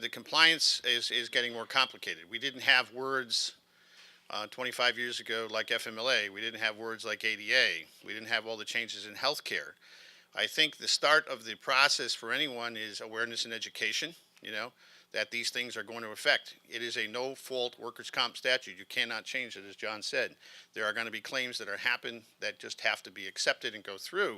The compliance is getting more complicated. We didn't have words 25 years ago like FMLA. We didn't have words like ADA. We didn't have all the changes in healthcare. I think the start of the process for anyone is awareness and education, that these things are going to affect. It is a no-fault workers' comp statute. You cannot change it, as John said. There are going to be claims that happen that just have to be accepted and go through.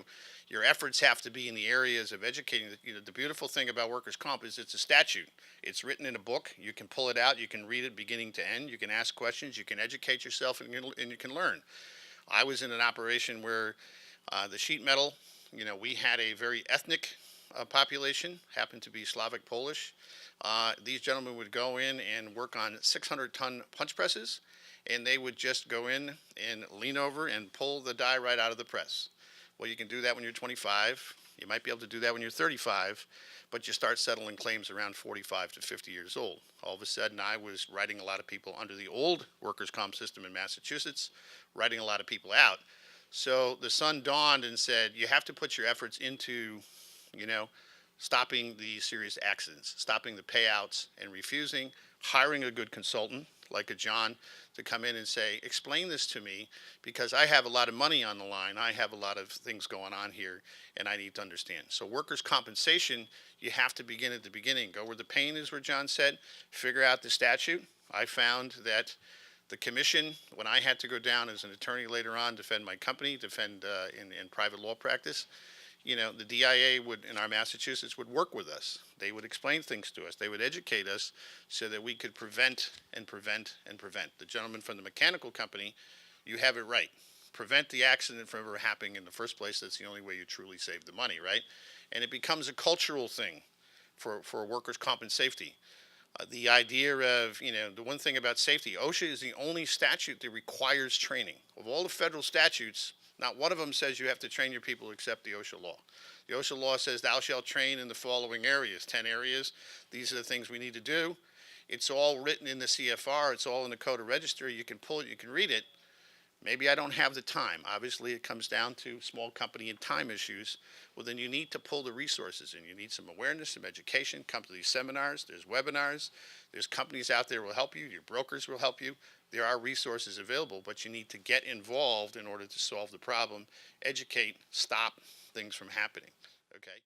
Your efforts have to be in the areas of educating. The beautiful thing about workers' comp is it's a statute. It's written in a book. You can pull it out. You can read it beginning to end. You can ask questions. You can educate yourself, and you can learn. I was in an operation where the sheet metal, we had a very ethnic population, happened to be Slavic Polish. These gentlemen would go in and work on 600-ton punch presses, and they would just go in and lean over and pull the die right out of the press. Well, you can do that when you're 25. You might be able to do that when you're 35, but you start settling claims around 45 to 50 years old. All of a sudden, I was writing a lot of people under the old workers' comp system in Massachusetts, writing a lot of people out. So the sun dawned and said, you have to put your efforts into, stopping the serious accidents, stopping the payouts and refusing, hiring a good consultant like a John to come in and say, explain this to me because I have a lot of money on the line. I have a lot of things going on here and I need to understand. So workers' compensation, you have to begin at the beginning. Go where the pain is, where John said, figure out the statute. I found that the commission, when I had to go down as an attorney later on, defend my company, defend in private law practice, the DIA in our Massachusetts would work with us. They would explain things to us. They would educate us so that we could prevent and prevent and prevent. The gentleman from the mechanical company, you have it right. Prevent the accident from ever happening in the first place. That's the only way you truly save the money, right? And it becomes a cultural thing for workers' comp and safety. The idea of, the one thing about safety, OSHA is the only statute that requires training. Of all the federal statutes, not one of them says you have to train your people except the OSHA law. The OSHA law says thou shalt train in the following areas, 10 areas. These are the things we need to do. It's all written in the CFR. It's all in the Code of Registry. You can pull it, you can read it. Maybe I don't have the time. Obviously, it comes down to small company and time issues. Well, then you need to pull the resources in. You need some awareness, some education. Come to these seminars. There's webinars. There's companies out there will help you. Your brokers will help you. There are resources available, but you need to get involved in order to solve the problem, educate, stop things from happening. Okay?